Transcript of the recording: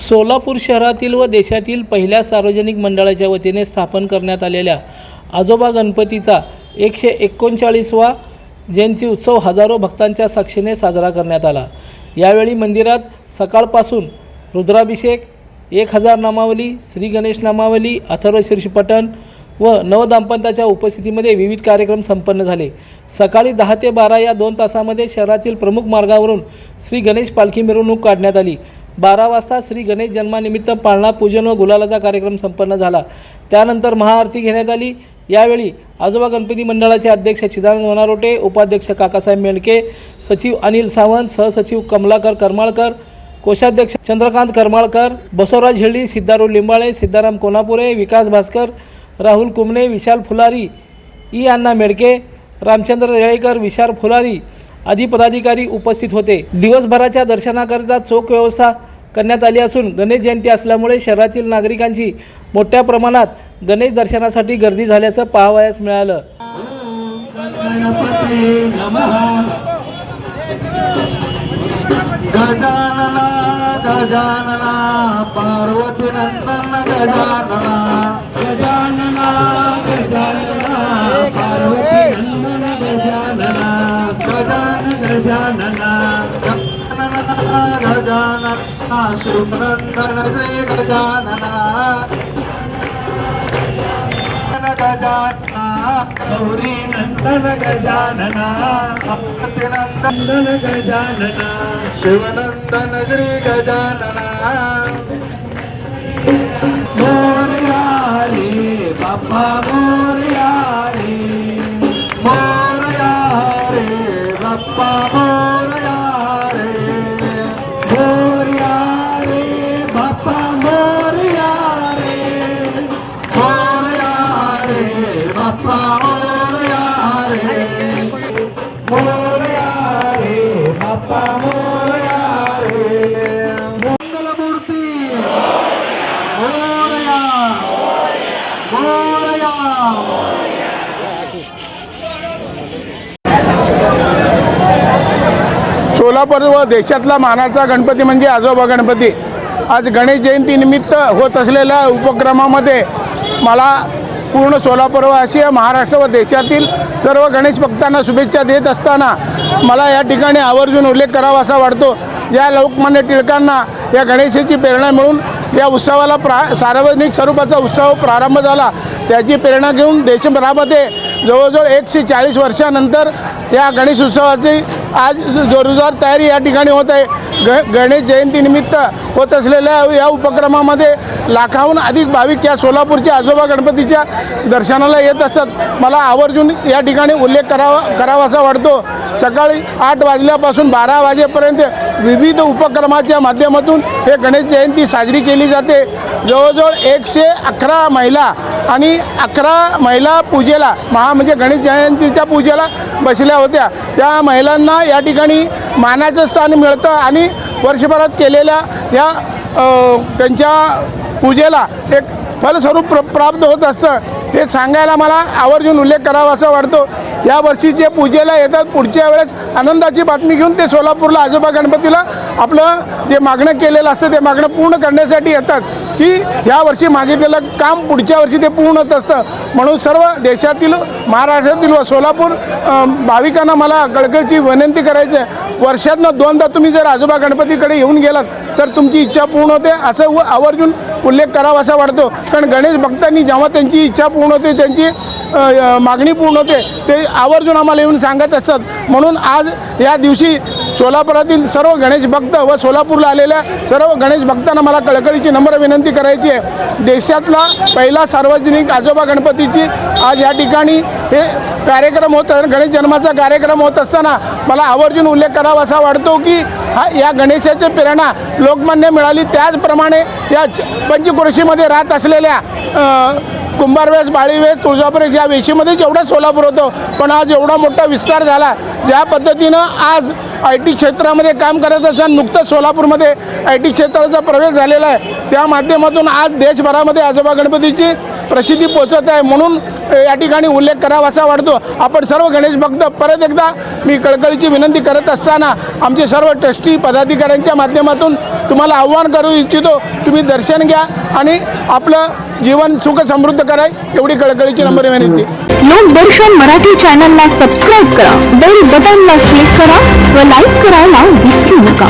सोलापूर शहरातील व देशातील पहिल्या सार्वजनिक मंडळाच्या वतीने स्थापन करण्यात आलेल्या आजोबा गणपतीचा 139वा जयंती उत्सव हजारो भक्तांच्या साक्षीने साजरा करण्यात आला। यावेळी मंदिरात सकाळपासून रुद्राभिषेक, 1000 नामावली, श्री गणेश नामावली, अथर्व शीर्ष पठण व नवदाम्पत्याच्या उपस्थितीमध्ये विविध कार्यक्रम संपन्न झाले। सकाळी 10 ते 12 या 2 तासामध्ये शहरातील प्रमुख मार्गावरून श्री गणेश पालखी मिरवणूक काढण्यात आली। 12 वाजता श्री गणेश जन्मानिमित्त पाळणा पूजन व गुलालाचा कार्यक्रम संपन्न झाला। त्यानंतर महाआरती घेण्यात आली। यावेळी आजोबा गणपती मंडळाचे अध्यक्ष चिदानंद वनारोटे, उपाध्यक्ष काकासाहेब मेंढके, सचिव अनिल सावंत, सहसचिव कमलाकर करमाळकर, कोषाध्यक्ष चंद्रकांत करमाळकर, बसवराज हिळी, सिद्धारूढ लिंबाळे, सिद्धाराम कोनापुरे, विकास भास्कर, राहुल कुमणे, विशाल फुलारी, ई अण्णा मेढके, रामचंद्र रेळेकर, विशाल फुलारी आदी पदाधिकारी उपस्थित होते। दिवसभराच्या दर्शनाकरिता चोख व्यवस्था करण्यात आली असून गणेश जयंती असल्यामुळे शहरातील नागरिकांची मोठ्या प्रमाणात गणेश दर्शनासाठी गर्दी झाल्याचं पाहावयास मिळालं। गजानना गजानना पार्वती नंदन गजानना गजानना गजानना पार्वती नंदन गजानना गजानना गजानना शुभनंदन श्री गजानना गजानना गौरी नंदन गजानना पार्वती नंदन गजानना शिवनंदन श्री गजानना मोरया रे बाप्पा मोरया रे बाप्पा मोरया रे बाप्पा मोरया रे बाप्पा मोरया रे बाप्पा मोरया रे मंगलमूर्ती मोरया मोरया। सोलापूर व देशातला मानाचा गणपती म्हणजे आजोबा गणपती। आज गणेश जयंती निमित्त होत असलेल्या उपक्रमामध्ये मला पूर्ण सोलापूरवासी, महाराष्ट्र व देशातील सर्व गणेश भक्तांना शुभेच्छा देत असताना मला या ठिकाणी आवर्जून उल्लेख करावा असा वाटतो। ज्या लोकमान्य टिळकांना या गणेशाची प्रेरणा मिळून या उत्सवाला सार्वजनिक स्वरूपाचा उत्सव प्रारंभ झाला, त्याची प्रेरणा घेऊन देशभरामध्ये जवळजवळ 140 वर्षानंतर या गणेश उत्सवाची आज जोरदार तयारी या ठिकाणी होत आहे। गणेश जयंतीनिमित्त होत असलेल्या या उपक्रमामध्ये लाखाहून अधिक भाविक या सोलापूरच्या आजोबा गणपतीच्या दर्शनाला येत असतात। मला आवर्जून या ठिकाणी उल्लेख करावासा वाटतो। सकाळी 8 वाजल्यापासून 12 वाजेपर्यंत विविध उपक्रमाच्या माध्यमातून हे गणेश जयंती साजरी केली जाते। जवळजवळ 111 महिला आणि 11 महिला पूजेला म्हणजे गणेश जयंतीच्या पूजेला बसल्या होत्या। त्या महिलांना या ठिकाणी मानाचं स्थान मिळतं आणि वर्षभरात केलेल्या या त्यांच्या पूजेला एक फलस्वरूप प्राप्त होत असतं, हे सांगायला मला आवर्जून उल्लेख करावा असं वाटतो। यावर्षी जे पूजेला येतात, पुढच्या वेळेस आनंदाची बातमी घेऊन ते सोलापूरला आजोबा गणपतीला आपलं जे मागणं केलेलं असतं ते मागणं पूर्ण करण्यासाठी येतात, की यावर्षी मागितलेलं काम पुढच्या वर्षी ते पूर्ण होत असतं। म्हणून सर्व देशातील, महाराष्ट्रातील व सोलापूर भाविकांना मला कळकळीची विनंती करायची आहे, वर्षातनं 2दा तुम्ही जर आजोबा गणपतीकडे येऊन गेलात तर तुमची इच्छा पूर्ण होते असं आवर्जून उल्लेख करावा असा वाटतो। कारण गणेश भक्तांनी जेव्हा त्यांची इच्छा पूर्ण होते, त्यांची मागणी पूर्ण होते, ते आवर्जून आम्हाला येऊन सांगत असतात। म्हणून आज या दिवशी सोलापुरातील सर्व गणेश भक्त व सोलापूरला आलेल्या सर्व गणेश भक्तांना मला कळकळीची नम्र विनंती करायची आहे। देशातला पहिला सार्वजनिक आजोबा गणपतीची आज या ठिकाणी हे कार्यक्रम होत, गणेश जन्माचा कार्यक्रम होत असताना मला आवर्जून उल्लेख करावा असा वाटतो की या गणेशाची प्रेरणा लोकमान्य मिळाली, त्याचप्रमाणे या पंचक्रोशीमध्ये राहत असलेल्या कुंभारवेस, बाळीवेस, तुळजापूरवेस या वेशीमध्ये जेवढा सोलापूर होतं, पण आज एवढा मोठा विस्तार झाला। ज्या पद्धतीनं आज आय टी क्षेत्रामध्ये काम करत असताना नुकतंच सोलापूरमध्ये आय टी क्षेत्राचा प्रवेश झालेला आहे. त्या माध्यमातून आज देशभरामध्ये आजोबा गणपतीची प्रसिद्धी पोचत आहे. म्हणून या ठिकाणी उल्लेख करावा असा वाटतो. आपण सर्व गणेश भक्त परत एकदा मी कळकळीची विनंती करत असताना आमचे सर्व ट्रस्टी पदाधिकाऱ्यांच्या माध्यमातून तुम्हाला आव्हान करू इच्छितो, तुम्ही दर्शन घ्या आणि आपलं जीवन सुख समृद्ध करा, एवढी कळकळीची नम्र विनंती. लोकदर्शन मराठी चॅनलला सबस्क्राईब करा, बेल बटनला क्लिक करा व लाईक करायला विसरू नका.